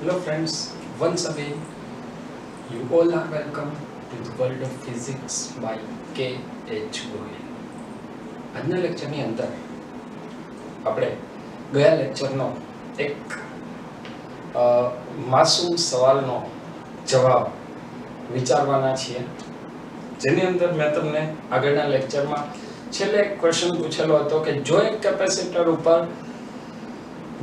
Hello friends, once again you all are welcome to the world of physics by K.H. Goyal. આજના લેક્ચરની અંદર આપણે ગયા લેક્ચરનો એક માસૂમ સવાલનો જવાબ વિચારવાના છીએ, જેની અંદર મેં તમને આગળના લેક્ચરમાં છેલ્લે એક ક્વેશ્ચન પૂછેલો હતો કે જો એક કેપેસિટર ઉપર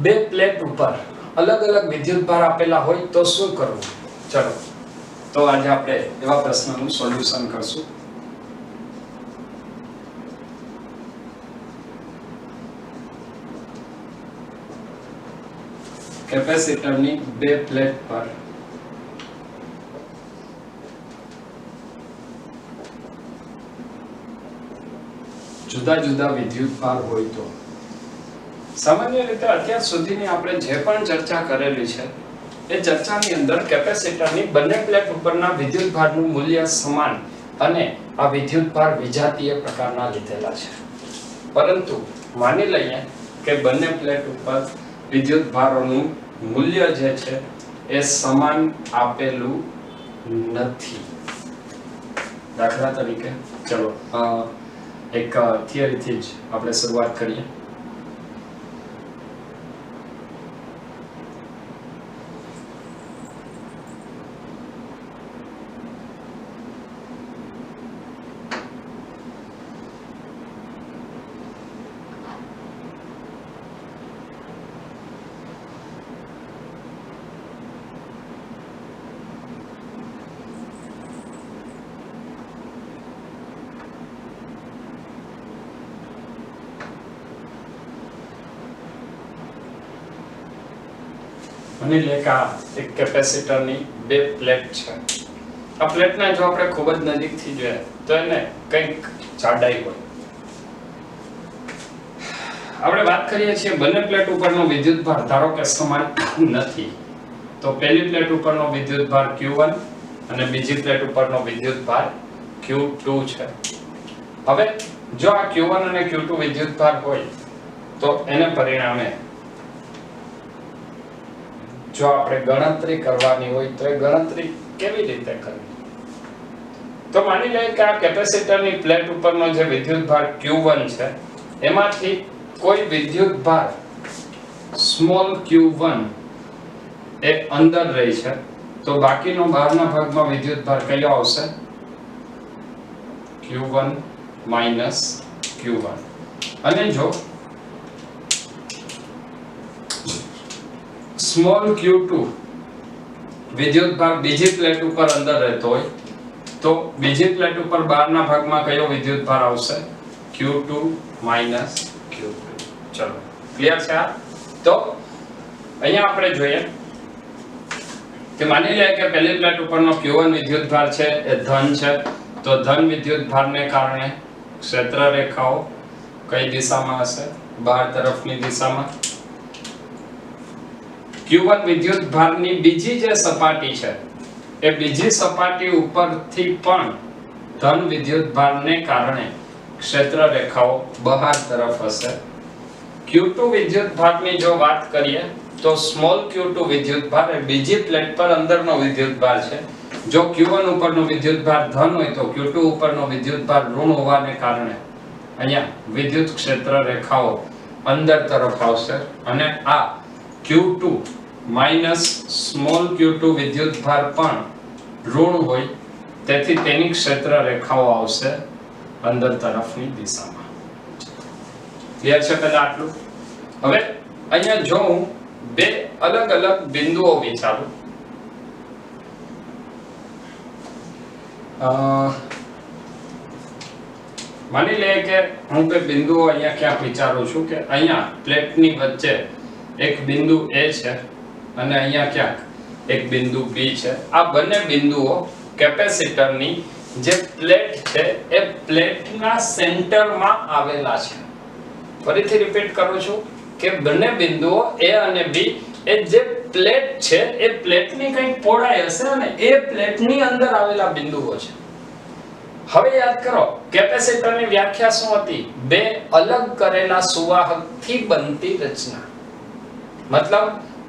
બે પ્લેટ ઉપર अलग अलग विद्युत भार आपेला होय तो શું કરવું। चलो तो आज આપણે એવા પ્રશ્નનું સોલ્યુશન કરશું। કેપેસિટરની બે પ્લેટ પર જુદા જુદા વિદ્યુત ભાર હોય તો सामान्य रीते અત્યાર સુધીની આપણે જે પણ ચર્ચા કરેલી છે એ ચર્ચાની અંદર કેપેસિટરની બંને પ્લેટ ઉપરના વિદ્યુત ભારનું મૂલ્ય સમાન અને આ વિદ્યુત ભાર વિજાતીય પ્રકારના લીધેલા છે, પરંતુ માની લઈએ કે બંને પ્લેટ ઉપર વિદ્યુત ભારોનું મૂલ્ય જે છે એ સમાન આપેલું નથી। દાખલા તરીકે ચલો એક થિયરીથી જ આપણે શરૂઆત કરીએ। માની લે કે એક કેપેસિટરની બે પ્લેટ છે। આ પ્લેટને જો આપણે ખૂબ જ નજીકથી જોઈએ તો એને કંઈક જાડાઈ હોય। આપણે વાત કરીએ છીએ બંને પ્લેટ ઉપરનો વિદ્યુત ભાર ધારો કે સમાન નથી, તો પહેલી પ્લેટ ઉપરનો વિદ્યુત ભાર Q1 અને બીજી પ્લેટ ઉપરનો વિદ્યુત ભાર Q2 છે। હવે જો આ Q1 અને Q2 વિદ્યુત ભાર હોય તો એને પરિણામે જો આપણે ગણતરી કરવાની હોય તો એ ગણતરી કેવી રીતે કરવી? તો માની લઈએ કે આ કેપેસિટરની પ્લેટ ઉપરનો જે વિદ્યુત ભાર Q1 છે એમાંથી કોઈ વિદ્યુત ભાર સ્મોલ q1 એ અંદર રહી છે, તો બાકીનો બહારના ભાગમાં વિદ્યુત ભાર કયો આવશે? Q1 Q1। અને જો स्मॉल q2 विद्युत भार बीजी प्लेट ऊपर अंदर रहतो होय तो बीजी प्लेट ऊपर बहारना भागमां कयो विद्युत भार आवशे? Q2 Q3। चलो क्लियर छे? तो અહીંયા આપણે જોઈએ કે માની લે કે પહેલી પ્લેટ ઉપરનો Q1 વિદ્યુત ભાર છે એ ધન છે, તો ધન વિદ્યુત ભારને કારણે ક્ષેત્ર રેખાઓ કઈ દિશામાં હશે? બહાર તરફની દિશામાં। Q1 વિદ્યુત ભારની બીજી જે સપાટી છે એ બીજી સપાટી ઉપરથી પણ ધન વિદ્યુત ભારને કારણે ક્ષેત્ર રેખાઓ બહાર તરફ હશે। Q2 વિદ્યુત ભારની જો વાત કરીએ તો સ્મોલ Q2 વિદ્યુત ભાર એ બીજી પ્લેટ પર અંદરનો વિદ્યુત ભાર છે। જો Q1 ઉપરનો વિદ્યુત ભાર ધન હોય તો Q2 ઉપરનો વિદ્યુત ભાર ઋણ હોવાને કારણે અહીંયા વિદ્યુત ક્ષેત્ર રેખાઓ અંદર તરફ આવશે અને આ Q2 माइनस स्मॉल q2 विद्युत भार पण ऋण होय તેથી તેની ક્ષેત્ર રેખાઓ આવશે અંદર તરફની દિશામાં। ક્લિયર છે પહેલા આટલું? હવે અહીંયા જો હું બે અલગ અલગ બિંદુઓ વિચારું, માની લે કે હું બે બિંદુઓ અહીંયા ક્યાંક વિચારું છું કે અહીંયા પ્લેટની વચ્ચે એક બિંદુ A છે અને અહીંયા ક્યાંક એક બિંદુ B છે। આ બંને બિંદુઓ કેપેસિટરની જે પ્લેટ છે એ પ્લેટના સેન્ટરમાં આવેલા છે। ફરીથી રિપીટ કરું છું કે બંને બિંદુઓ A અને B એ જે પ્લેટ છે એ પ્લેટની કંઈક પહોળાઈ હશે અને એ પ્લેટની અંદર આવેલા બિંદુઓ છે। હવે યાદ કરો કેપેસિટરની વ્યાખ્યા શું હતી? બે અલગ કરેલા સુવાહકથી બનતી રચના। मतलब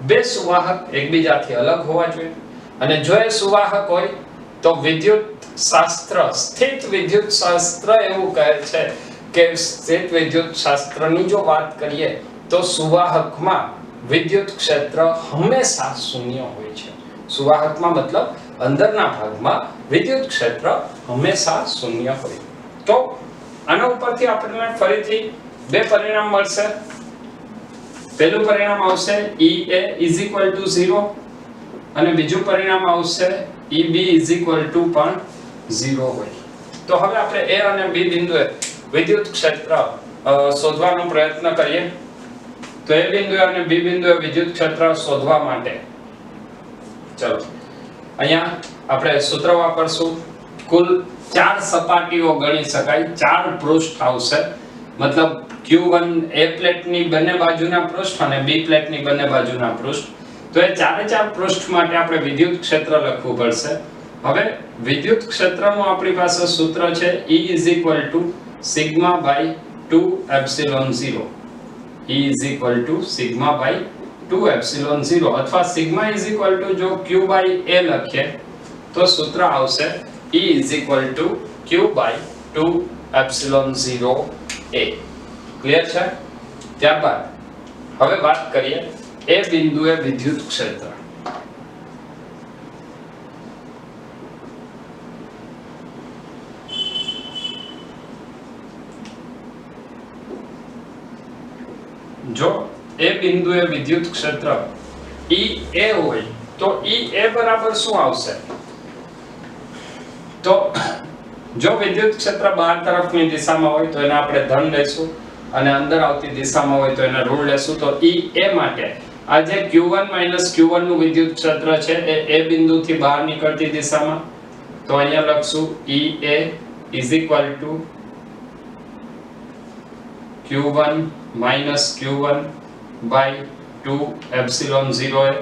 બે સુવાહક એકબીજાથી અલગ હોવા જોઈએ અને જો એ સુવાહક હોય તો વિદ્યુત શાસ્ત્ર સ્થિત વિદ્યુત શાસ્ત્ર એવું કહે છે કે સ્થિત વિદ્યુત શાસ્ત્રની જો વાત કરીએ તો સુવાહકમાં વિદ્યુત ક્ષેત્ર હંમેશા શૂન્ય હોય છે. સુવાહકમાં મતલબ અંદરના ભાગમાં વિદ્યુત ક્ષેત્ર હંમેશા શૂન્ય હોય. તો આના ઉપરથી આપણને ફરીથી બે પરિણામ મળશે. પહેલું પરિણામ આવશે EA = 0 અને બીજું પરિણામ આવશે EB = પણ 0 હોય. તો હવે આપણે A અને B બિંદુએ વિદ્યુત ક્ષેત્ર શોધવાનો પ્રયત્ન કરીએ. તો A બિંદુએ અને B બિંદુએ વિદ્યુત ક્ષેત્ર શોધવા માટે ચલો અહીંયા આપણે સૂત્ર વાપરશું. કુલ 4 સપાટીઓ ગણી શકાય, 4 પૃષ્ઠ આવશે. મતલબ Q1 A પ્લેટની બંને બાજુના પૃષ્ઠ અને B પ્લેટની બંને બાજુના પૃષ્ઠ. તો એ ચારે ચાર પૃષ્ઠ માટે આપણે વિદ્યુત ક્ષેત્ર લખવું પડશે. હવે વિદ્યુત ક્ષેત્રનું આપણી પાસે સૂત્ર છે E = σ/2ε0. E = σ/2ε0 અથવા σ જો Q/A લખીએ તો સૂત્ર આવશે E = Q/2ε0A. ક્લિયર છે? ત્યારબાદ હવે વાત કરીએ એ બિંદુએ વિદ્યુત ક્ષેત્ર. જો એ બિંદુએ વિદ્યુત ક્ષેત્ર EA હોય તો EA બરાબર શું આવશે? તો જો વિદ્યુત ક્ષેત્ર બહાર તરફની દિશામાં હોય તો એને આપણે ધન લેશું અને અંદર આવતી દિશામાં હોય તો એને ઋણ લેશું. તો EA માટે આ જે Q1 - Q1 નું વિદ્યુત ક્ષેત્ર છે એ બિંદુથી બહાર નીકળતી દિશામાં. તો અહીંયા લખશું EA = Q1 - Q1/2ε0A.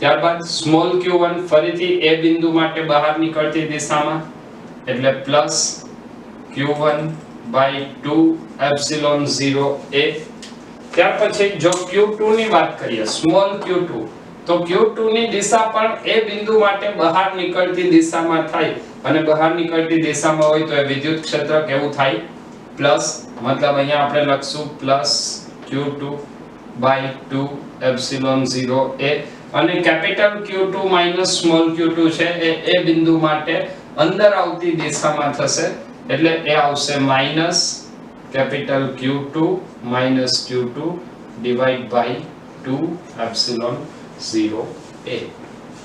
ત્યારબાદ સ્મોલ q1 ફરીથી A બિંદુ માટે બહાર નીકળતી દિશામાં એટલે પ્લસ q1/2ε0A. ત્યાર પછી જો q2 ની વાત કરીએ, સ્મોલ q2, તો q2 ની દિશા પણ A બિંદુ માટે બહાર નીકળતી દિશામાં થાય અને બહાર નીકળતી દિશામાં હોય તો એ વિદ્યુત ક્ષેત્ર કેવું થાય? પ્લસ. મતલબ અહીંયા આપણે લખશું પ્લસ q2/2ε0A અને capital Q2 minus small q2 છે એ બિંદુ માટે અંદર આવતી દિશામાં થશે એટલે એ આવશે minus capital Q2 minus Q2 /2ε0A.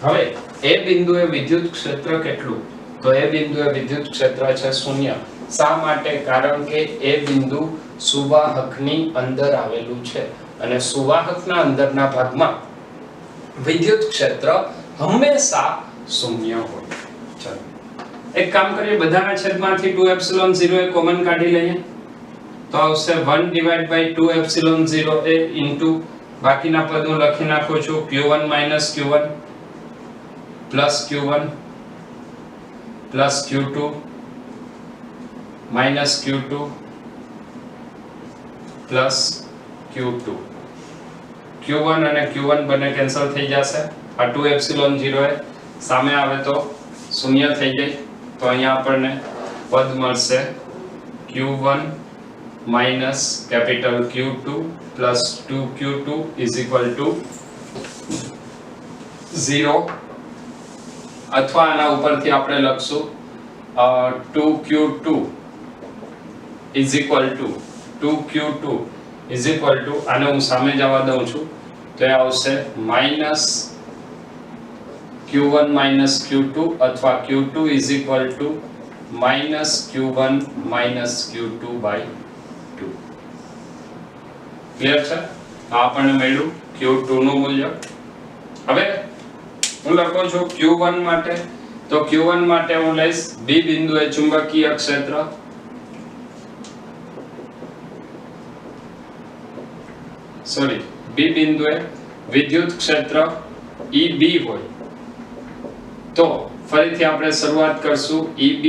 હવે એ બિંદુએ વિદ્યુત ક્ષેત્ર કેટલું? તો એ બિંદુએ વિદ્યુત ક્ષેત્ર છે 0. શા માટે? કારણ કે એ બિંદુ સુવાહકની અંદર આવેલું છે અને સુવાહકના અંદરના ભાગમાં વિદ્યુત ક્ષેત્ર હંમેશા 0 હોય. ચલો એક કામ કરીએ, બધાના છેદમાંથી 2ε0 એ કોમન કાઢી લઈએ તો આવશે 1/2ε0A ઇન્ટુ બાકીના પદ હું લખી નાખું છું q1 - q1 plus q1 plus q2 minus q2 plus q2. q1 અને q1 બંને કેન્સલ થઈ જશે. આ 2ε0 એ સામે આવે તો 0 થઈ જાય. તો અહીંયા આપણને પદ મળશે q1 minus capital Q2 plus 2q2 = 0. અથવા આના ઉપરથી આપણે લખશું 2q2 આને હું સામે જવા દઉં છું તો એ આવશે માઈનસ q1 માઈનસ q2 અથવા q2 minus q1 minus q2/2. Clear છે? આ આપણને મળ્યું q2 નું મૂલ્ય. હવે હું લખું છું q1 માટે, તો q1 માટે હું લઈશ B બિંદુએ ચુંબકીય ક્ષેત્ર B બિંદુએ વિદ્યુત ક્ષેત્ર EB હોય તો ફરીથી આપણે શરૂઆત કરશું EB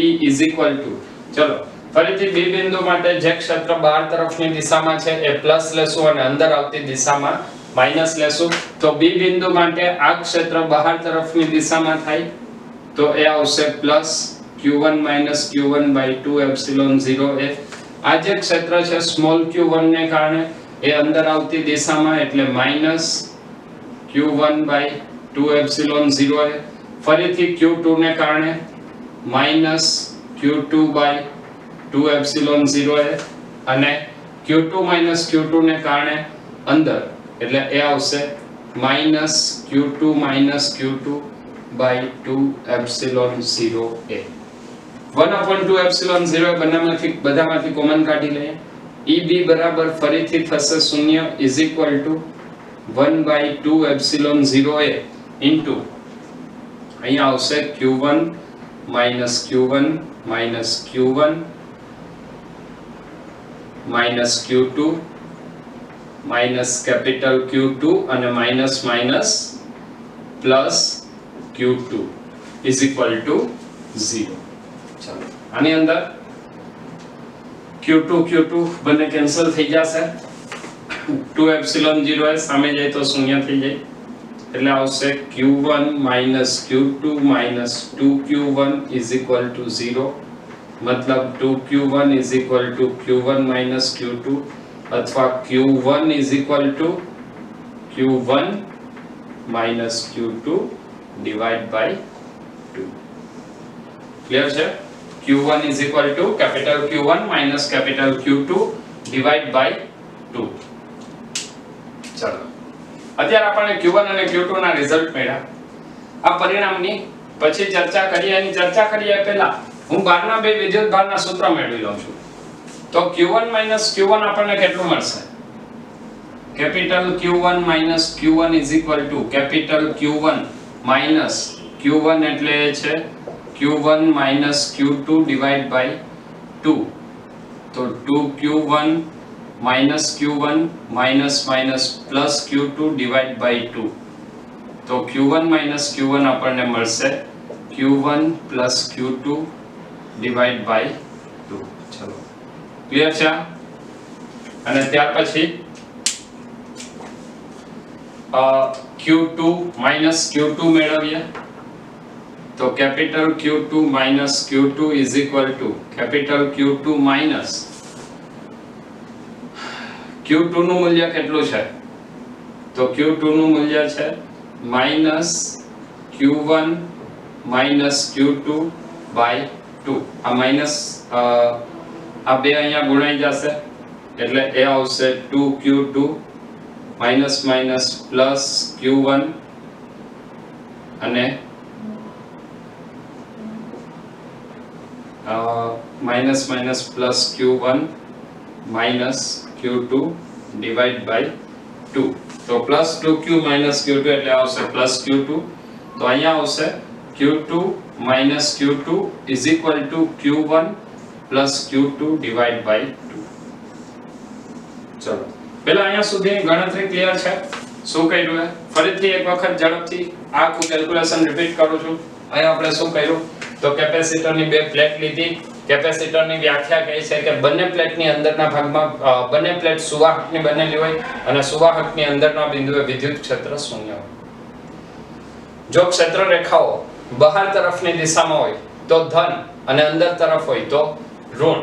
ચલો ફરીથી B બિંદુ માટે જે ક્ષેત્ર બહાર તરફની દિશામાં છે એ પ્લસ લેશું અને અંદર આવતી દિશામાં માઈનસ લેશું તો બી બિંદુ માટે આ ક્ષેત્ર બહાર તરફની દિશામાં થાય તો એ આવશે plus q1 q1/2 epsilon 0a. આ જે ક્ષેત્ર છે સ્મોલ q1 ને કારણે એ અંદર આવતી દિશામાં એટલે માઈનસ q1/2 એપ્સિલોન 0a. ફરીથી q2 ને કારણે માઈનસ q2/2 એપ્સિલોન 0a અને q2 q2 ને કારણે અંદર એટલે એ આવશે minus q2 q2/2 epsilon 0a. 1/2 epsilon 0 બધામાંથી કોમન કાઢી લઈએ. EB બરાબર ફરીથી થશે 0 is equal to 1/2 epsilon 0a into અહીંયા આવશે q1 q1 q1 q2 capital Q2 અને minus plus Q2 is equal to 0. ચાલો આની અંદર Q2 બંને કેન્સલ થઈ જશે. 2 એપ્સિલોન 0 સામે જાય તો શૂન્ય થઈ જાય એટલે આવશે Q1 Q2 2Q1 is equal to 0. मतलब 2Q1 is equal to Q1 minus Q2 अथवा Q1 is equal to Q1 minus Q2 divide by 2. Clear છે? Q1 is equal to capital Q1 minus capital Q2 divide by 2. ચલો અત્યારે આપણે Q1 અને Q2 ના result મળ્યા. આ પરિણામની પછી ચર્ચા કરીએ પહેલા હું બહારના બે વિદ્યુતભારના સૂત્ર મેળવી લઉં છું. તો Q1 Q1 આપણને કેટલું મળશે? Capital Q1 Q1 is equal to capital Q1 Q1 એટલે છે Q1 Q2 ડિવાઇડ બાય 2. તો 2Q1 Q1 plus Q2 divide by 2. તો Q1 Q1 આપણને મળશે Q1 plus Q2 divide by 2. चलो क्लियर છે? અને ત્યાર પછી Q2 Q2 મેળવીએ તો capital Q2 Q2 is equal to capital Q2 Q2 નું મૂલ્ય કેટલું છે? તો Q2 નું મૂલ્ય છે -Q1 Q2 બાય 2. આ માઈનસ આ બે અહીંયા ગુણાઈ જશે એટલે એ આવશે 2Q2 પ્લસ Q1 અને plus Q1 Q2 divide by 2. તો પ્લસ 2Q Q2 એટલે આવશે પ્લસ Q2. તો અહીંયા આવશે Q2 Q2 is equal to Q1 plus Q2 divided by 2. ચલો પહેલા અહીંયા સુધીની ગણતરી ક્લિયર છે? શું કર્યું છે ફરીથી એક વખત ઝડપથી આખું કેલ્ક્યુલેશન રિપીટ કરું છું. અહીંયા આપણે શું કર્યું તો કેપેસિટરની બે પ્લેટ લીધી. કેપેસિટરની વ્યાખ્યા કહે છે કે બંને પ્લેટની અંદરના ભાગમાં બંને પ્લેટ સુવાહકની બનેલી હોય અને સુવાહકની અંદરના બિંદુએ વિદ્યુત ક્ષેત્ર શૂન્ય હોય. જો ક્ષેત્ર રેખાઓ બહાર તરફની દિશામાં હોય તો ધન અને અંદર તરફ હોય તો ઋણ.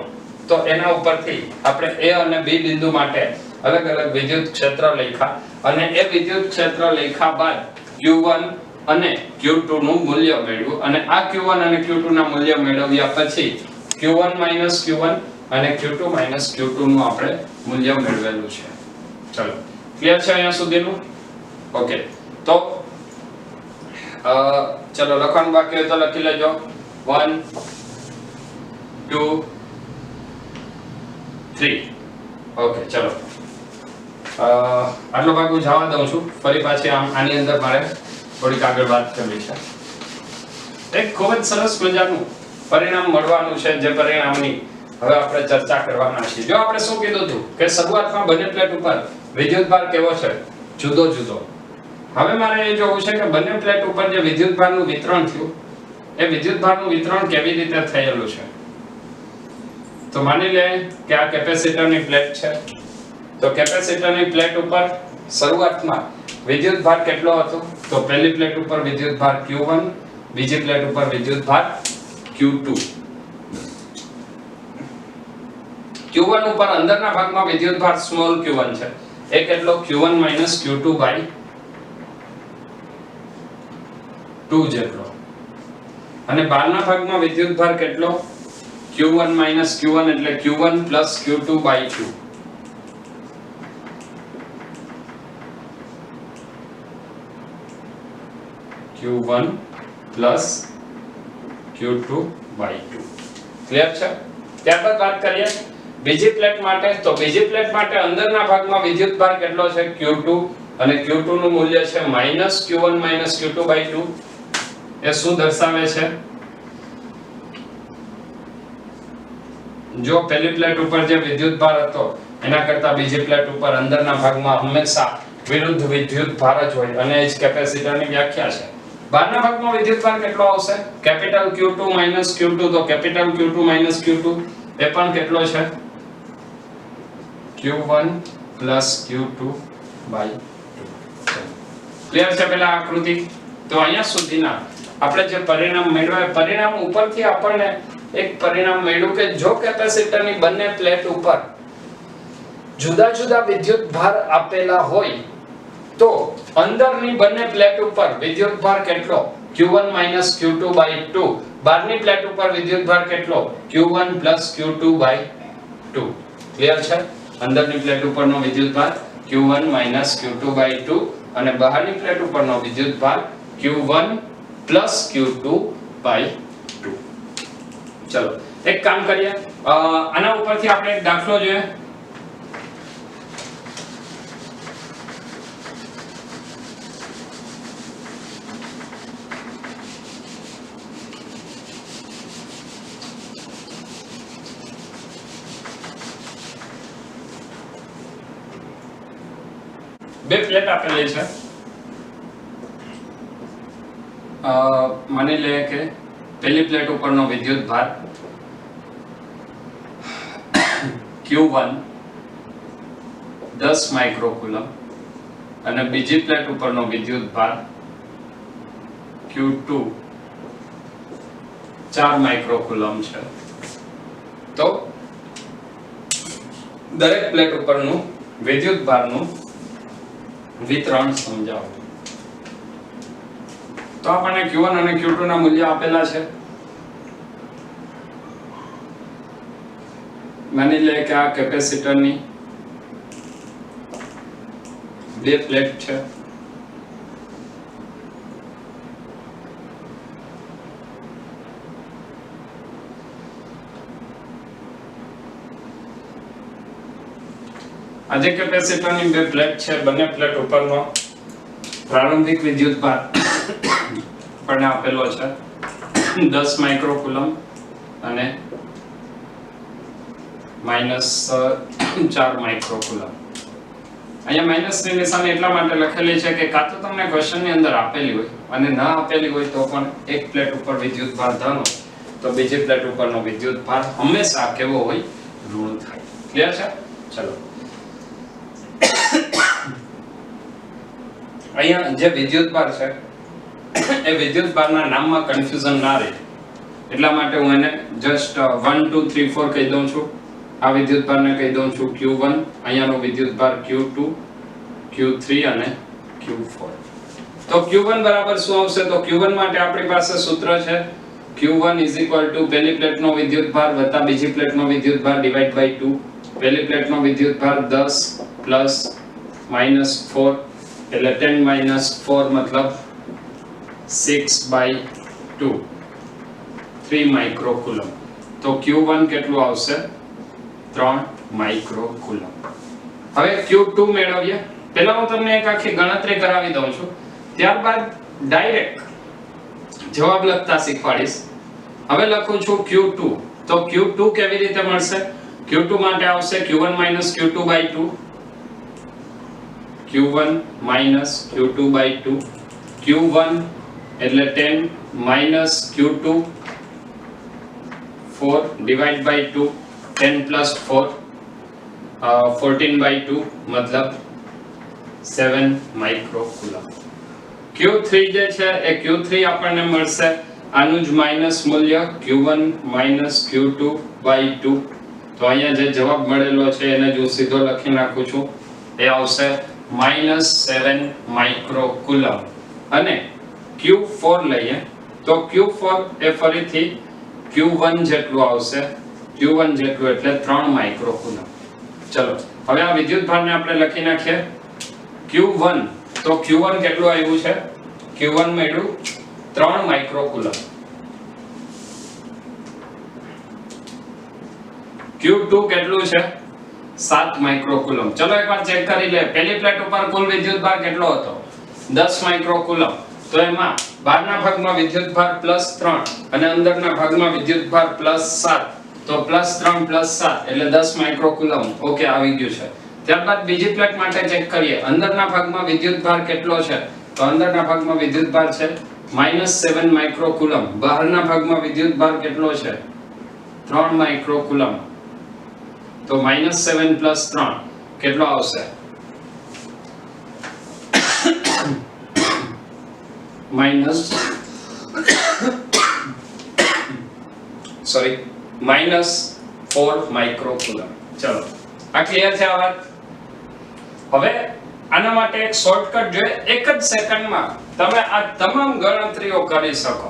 તો એના ઉપરથી આપણે A અને B બિંદુ માટે અલગ અલગ વિદ્યુત ક્ષેત્ર લખ્યા અને એ વિદ્યુત ક્ષેત્ર લખ્યા બાદ Q1 અને Q2 નું મૂલ્ય મેળવ્યું અને આ Q1 અને Q2 ના મૂલ્ય મેળવ્યા પછી Q1 Q1 અને Q2 Q2 નું આપણે મૂલ્ય મેળવેલું છે. ચલો ક્લિયર છે અહીંયા સુધીનું? ઓકે તો चलो લખવાનું બાકી હોય તો લખી લેજો 1 2 3. ઓકે ચલો આટલો ભાગ હું જવા દઉં છું. ફરી પાછી આની અંદર મારે થોડીક આગળ વાત કરવી છે. એક ખૂબ જ સરસ મજાનું પરિણામ મળવાનું છે જે પરિણામની હવે આપણે ચર્ચા કરવાના છીએ. જો આપણે શું કીધું હતું કે શરૂઆતમાં બંને પ્લેટ ઉપર વિદ્યુતભાર કેવો છે? જુદો જુદો. હવે મારે એ જોવું છે કે બંને પ્લેટ ઉપર જે વિદ્યુતભારનું વિતરણ થયું એ વિદ્યુતભારનું વિતરણ કેવી રીતે થયેલું છે. તો માની લે કે આ કેપેસિટરની પ્લેટ છે. તો કેપેસિટરની પ્લેટ ઉપર શરૂઆતમાં વિદ્યુત ભાર કેટલો હતો? તો પહેલી પ્લેટ ઉપર વિદ્યુત ભાર Q1, બીજી પ્લેટ ઉપર વિદ્યુત ભાર Q2. Q1 ઉપર અંદરના ભાગમાં વિદ્યુત ભાર સ્મોલ q1 છે. એ કેટલો? Q1 Q2 2 જેટલો. અને બહારના ભાગમાં વિદ્યુત ભાર કેટલો? Q1 Q1 એટલે Q1 Q2 2. Q1 Q2 2. Clear છે? ત્યારબાદ વાત કરીએ બીજી પ્લેટ માટે. તો બીજી પ્લેટ માટે અંદરના ભાગમાં વિદ્યુત ભાર કેટલો છે? Q2, અને Q2 નું મૂલ્ય છે -Q1 Q2 2. એ શું દર્શાવે છે? જો પહેલી પ્લેટ ઉપર જે વિદ્યુત ભાર હતો એના કરતા બીજી પ્લેટ ઉપર અંદરના ભાગમાં હંમેશા વિરુદ્ધ વિદ્યુત ભાર જ હોય, અને એ જ કેપેસિટરની વ્યાખ્યા છે. બહારના ભાગમાં વિદ્યુત ભાર કેટલો આવશે? Capital Q2 Q2. તો કેપિટલ Q2 Q2 એ પણ કેટલો છે? Q1 Q2 2. ક્લિયર છે પેલા આકૃતિ? તો અહીંયા સુધીના આપણે જે પરિણામ મેળવ્યા, પરિણામ ઉપરથી આપણને એક પરિણામ મળ્યું કે જો કેપેસિટરની બંને પ્લેટ ઉપર જુદા જુદા વિદ્યુત ભાર આપેલા હોય તો અંદરની બંને પ્લેટ ઉપર વિદ્યુત ભાર કેટલો? Q1 Q2 2. બહારની પ્લેટ ઉપર વિદ્યુત ભાર કેટલો? Q1 Q2 2. ક્લિયર છે? અંદરની પ્લેટ ઉપરનો વિદ્યુત ભાર Q1 Q2 2 અને બહારની પ્લેટ ઉપરનો વિદ્યુત ભાર Q1 Q2 2. ચલો એક કામ કરીએ, આના ઉપરથી આપણે એક દાખલો જોઈએ. બે પ્લેટ આપેલી છે. માની લે કે પહેલી પ્લેટ ઉપરનો વિદ્યુત ભાર Q1 10 માઇક્રોકુલમ અને બીજી પ્લેટ ઉપરનો વિદ્યુત ભાર Q2 4 માઇક્રોકુલમ છે. તો દરેક પ્લેટ ઉપરનું વિદ્યુત ભારનું વિતરણ સમજાવો. તો આપણને Q1 અને Q2 ના મૂલ્ય આપેલા છે. માની લે કે આ કેપેસિટરની બે પ્લેટ છે. આ જે કેપેસિટરની બે પ્લેટ છે, બંને પ્લેટ ઉપરનો પ્રારંભિક વિદ્યુત ભાર આપણને આપેલો છે 10 માઇક્રોકુલમ અને -4 માઇક્રોકુલમ. અહીંયા માઈનસની નિશાની એટલા માટે લખેલી છે કે કાં તો તમને ક્વેશ્ચનની અંદર આપેલી હોય અને ના આપેલી હોય તો પણ એક પ્લેટ ઉપર વિદ્યુત ભાર ધન હોય તો બીજી પ્લેટ ઉપરનો વિદ્યુત ભાર હંમેશા કેવો હોય? ઋણ થાય. ક્લિયર છે? ચલો અહીંયા જે વિદ્યુત ભાર છે એ વિદ્યુત ભારના નામમાં કન્ફ્યુઝન ના રહે એટલા માટે હું એને જસ્ટ 1 2 3 4 કહી દઉં છું. આ વિદ્યુત ભારને કહી દઉં છું Q1, અહીંયાનો વિદ્યુત ભાર Q2, Q3 અને Q4. તો Q1 બરાબર શું આવશે? તો Q1 માટે આપણી પાસે સૂત્ર છે Q1 પહેલી પ્લેટનો વિદ્યુત ભાર વત્તા બીજી પ્લેટનો વિદ્યુત ભાર ડિવાઇડ બાય 2. પહેલી પ્લેટનો વિદ્યુત ભાર 10 પ્લસ -4 એટલે 10 4 મતલબ 6/2 3 માઇક્રોકુલમ. તો Q1 કેટલું આવશે? 3 માઇક્રોકુલમ. હવે Q2 મેળવીએ. પહેલા હું તમને એક આખી ગણતરી કરાવી દઉં છું, ત્યારબાદ ડાયરેક્ટ જવાબ લખતા શીખવાડીશ. હવે લખું છું Q2. તો Q2 કેવી રીતે મળશે? Q2 માટે આવશે Q1 Q2 2. Q1 Q2 2. Q1 એટલે 10 Q2 4 divide by 2 10 plus 4 14/2 मतलब 7 માઇક્રોકુલમ. Q3 જે છે એ Q3 આપણને મળશે આનું જ માઈનસ મૂલ્ય Q1 Q2 2. તો અહીંયા જે જવાબ મળેલો છે એને જ હું સીધો લખી નાખું છું. એ આવશે -7 માઇક્રોકુલમ. અને Q4 લઈએ તો Q4 એ ફરીથી Q1 જેટલું આવશે. Q1 જેટલું એટલે 3 માઇક્રોકુલમ. ચલો હવે આ વિદ્યુતભારને આપણે લખી નાખીએ. Q1 તો Q1 કેટલું આવ્યું છે? Q1 મળ્યું 3 માઇક્રોકુલમ. Q2 કેટલું છે? 7 માઇક્રોકુલમ. ચલો એકવાર ચેક કરી લે. પહેલી પ્લેટ ઉપર કુલ વિદ્યુતભાર કેટલો હતો? 10 માઇક્રોકુલમ. તો એમાં બહારના ભાગમાં વિદ્યુતભાર +3 અને અંદરના ભાગમાં વિદ્યુતભાર +7. તો +3 +7 એટલે 10 માઇક્રોકુલમ. ઓકે, આવી ગયું છે. ત્યારબાદ બીજી પ્લેટ માટે ચેક કરીએ. અંદરના ભાગમાં વિદ્યુતભાર કેટલો છે? તો અંદરના ભાગમાં વિદ્યુતભાર છે -7 માઇક્રોકુલમ. બહારના ભાગમાં વિદ્યુતભાર કેટલો છે? 3 માઇક્રોકુલમ. તો -7 + 3 કેટલો આવશે? -4 માઇક્રોકુલમ. ચલો આ ક્લિયર છે આ વાત? હવે આના માટે એક શોર્ટકટ જોઈએ. એક જ સેકન્ડમાં તમે આ તમામ ગણતરીઓ કરી શકો.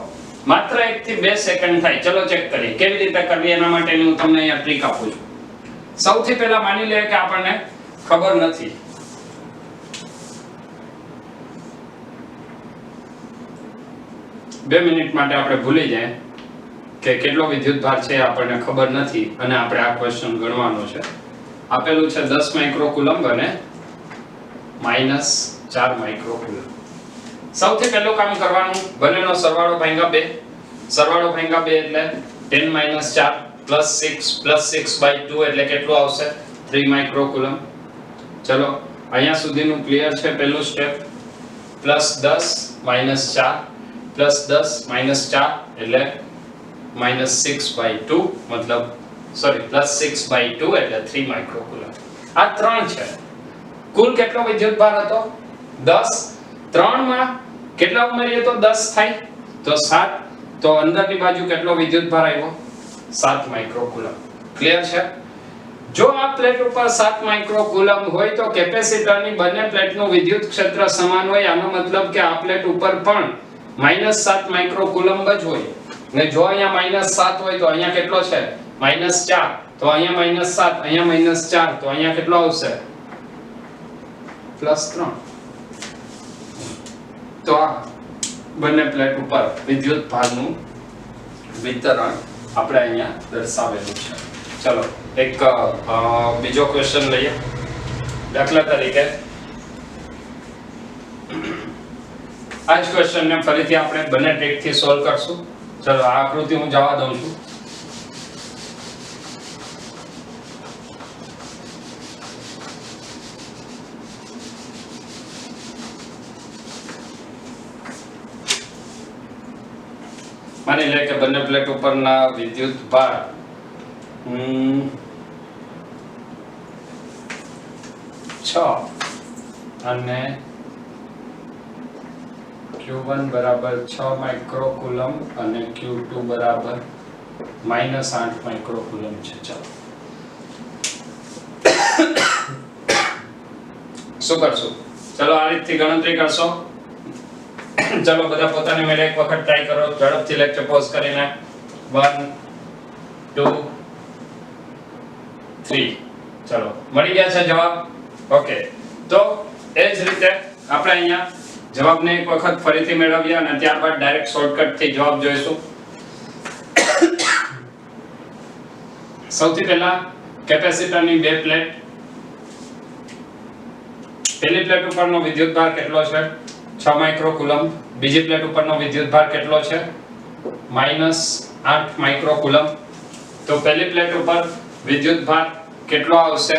માત્ર 1 થી 2 સેકન્ડ થાય. ચલો ચેક કરીએ કેવી રીતે કરવી. એના માટેની હું તમને અહીંયા ટ્રીક આપું છું. સૌથી પહેલા માની લઈએ કે આપણને ખબર નથી. બે મિનિટ માટે આપણે ભૂલી જાય કે કેટલો વિદ્યુતભાર છે આપણને ખબર નથી અને આપણે આ ક્વેશ્ચન ગણવાનો છે. આપેલું છે 10 માઇક્રોકુલમ અને -4 માઇક્રોકુલમ. સૌથી પહેલું કામ કરવાનું, બંનેનો સરવાળો ભાગ્યા 2. સરવાળો ભાગ્યા 2 એટલે 10 - 4 +6 +6/2 એટલે કેટલું આવશે? 3 માઇક્રોકુલમ. ચલો અહીંયા સુધીનું ક્લિયર છે. પહેલું સ્ટેપ +10 - 4 +10 - 4 એટલે -6/2 મતલબ +6/2 એટલે 3 માઇક્રોકુલમ. આ 3 છે. કુલ કેટલો વિદ્યુતભાર હતો? 10. 3 માં કેટલા ઉમેરીએ તો 10 થાય? તો 7. તો અંદરની બાજુ કેટલો વિદ્યુતભાર આવ્યો? 7 માઇક્રોકુલમ. ક્લિયર છે? જો આ પ્લેટ ઉપર 7 માઇક્રોકુલમ હોય તો કેપેસિટરની બંને પ્લેટનું વિદ્યુત ક્ષેત્ર સમાન હોય. આનો મતલબ કે આ પ્લેટ ઉપર પણ -7 માઇક્રોકુલમ જ હોય. ને જો અહીંયા -7 હોય તો અહીંયા કેટલો છે? -4. તો અહીંયા -7, અહીંયા -4 તો અહીંયા કેટલો આવશે? +3. તો આ બંને પ્લેટ ઉપર વિદ્યુતભારનું વિતરણ આપણે અહીંયા દર્શાવેલું છે. ચલો એક બીજો ક્વેશ્ચન લઈએ. દાખલા તરીકે આ જ ક્વેશ્ચનને ફરીથી આપણે બંને ટ્રીકથી સોલ્વ કરશું. ચલો આ આકૃતિ હું જવા દઉં છું. માની લે કે બંને પ્લેટ ઉપરના વિદ્યુતભાર છ અને Q1 બરાબર 6 માઇક્રોકુલમ અને Q2 બરાબર -8 માઇક્રોકુલમ છે. ચાલો શું કરશું? ચલો આ રીતથી ગણતરી કરશો. ચલો બધા પોતાની મેળે એક વખત ટ્રાય કરો. ઝડપથી લેક્ચર પોઝ કરીને 1 2 3. ચલો મળી ગયા છે જવાબ? ઓકે. તો એ જ રીતે આપણે અહીંયા જવાબને એક વખત ફરીથી મેળવીએ અને ત્યારબાદ ડાયરેક્ટ શોર્ટકટ થી જવાબ જોઈશું. સૌથી પહેલા કેપેસિટરની બે પ્લેટ. પહેલી પ્લેટ ઉપરનો વિદ્યુતભાર કેટલો છે? 6 માઇક્રોકુલમ. બીજી પ્લેટ ઉપરનો વિદ્યુતભાર કેટલો છે? -8 માઇક્રોકુલમ. તો પહેલી પ્લેટ ઉપર વિદ્યુતભાર કેટલો આવશે?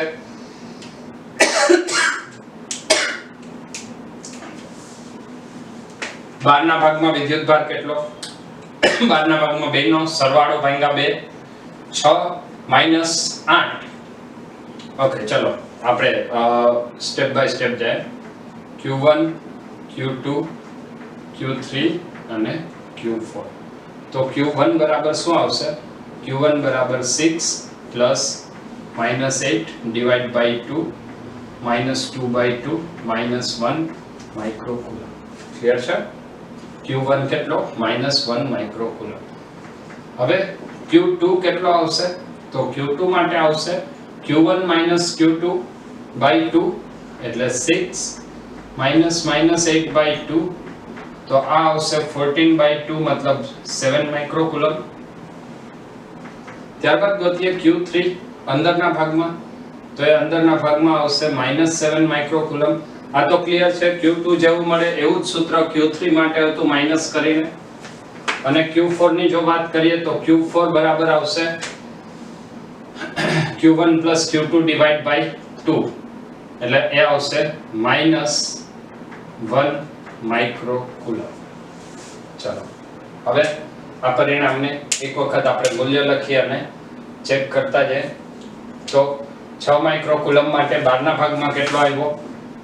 બહારના ભાગમાં વિદ્યુતભાર કેટલો? બહારના ભાગમાં 2 નો સરવાળો ભાગ્યા 2 6 - 8. ઓકે ચલો આપણે સ્ટેપ બાય સ્ટેપ જાય. Q1 Q2 Q3 અને Q4 તો Q1 બરાબર શું આવશે Q1 બરાબર 6 plus -8 divide by 2 -2/2 -1 microcoulomb clear છે Q1 કેટલો -1 માઇક્રોકુલમ હવે Q2 કેટલો આવશે તો Q2 માટે આવશે Q1 Q2 by 2 એટલે 6 -8/2 તો આ આવશે 14/2 મતલબ 7 માઇક્રોકુલમ ત્યારબાદ ગોતીએ Q3 અંદરના ભાગમાં તો એ અંદરના ભાગમાં આવશે -7 માઇક્રોકુલમ આ તો ક્લિયર છે Q2 જેવું મળે એવું જ સૂત્ર Q3 માટે હતું માઈનસ કરીને અને Q4 ની જો વાત કરીએ તો Q4 બરાબર આવશે Q1 Q2 ડિવાઇડ બાય 2 એટલે એ આવશે -1 માઇક્રોકુલમ ચલો હવે આ પરિણામને એક વખત આપણે મૂલ્ય લખી અને ચેક કરતા જઈએ તો 6 માઇક્રોકુલમ માટે બહારના ભાગમાં કેટલો આવ્યો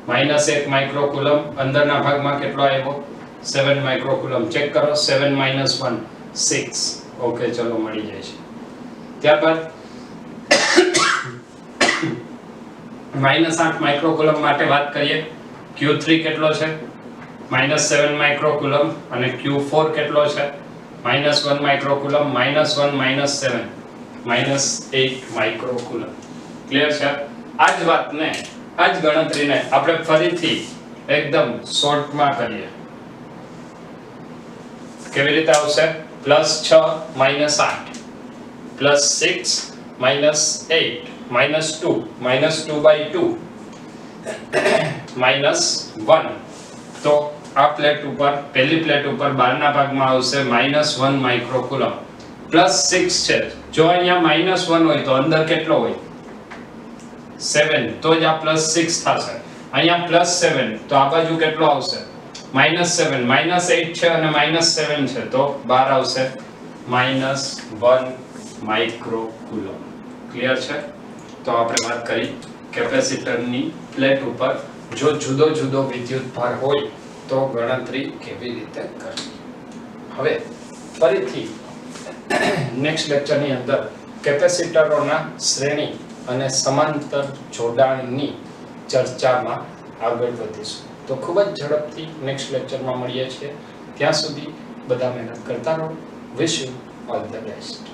-1 માઇક્રોકુલમ અંદરના ભાગમાં કેટલો આવ્યો 7 માઇક્રોકુલમ ચેક કરો 7 - 1 6 ઓકે ચલો મળી જાય છે ત્યારબાદ -8 માઇક્રોકુલમ માટે વાત કરીએ Q3 કેટલો છે -7 માઇક્રોકુલમ અને Q4 કેટલો છે -1 માઇક્રોકુલમ -1 -7 -8 માઇક્રોકુલમ ક્લિયર છે આ જ વાતને આ જ ગણતરીને આપણે ફરીથી એકદમ શોર્ટમાં કરીએ કેવી રીતે આવશે +6 - 8 +6 - 8 -2 -2/2 -1 તો આ પ્લેટ ઉપર પહેલી પ્લેટ ઉપર બહારના ભાગમાં આવશે -1 માઇક્રોકુલમ +6 છે જો અહીંયા -1 હોય તો અંદર કેટલો હોય 7 તો જ આ +6 થશે અહીંયા +7 તો આ બાજુ કેટલો આવશે -7 -8 છે અને -7 છે તો બહાર આવશે -1 માઇક્રોકુલમ ક્લિયર છે તો આપણે વાત કરી કેપેસિટરની પ્લેટ ઉપર જો જુદો જુદો વિદ્યુતભાર હોય તો ગણતરી કેવી રીતે કરવી હવે ફરીથી નેક્સ્ટ લેક્ચરની અંદર કેપેસિટરોના શ્રેણી અને સમાંતર જોડાણની ચર્ચામાં આગળ વધીશું તો ખૂબ જ ઝડપથી નેક્સ્ટ લેક્ચરમાં મળીએ છીએ ત્યાં સુધી બધા મહેનત કરતા રહો wish you all the best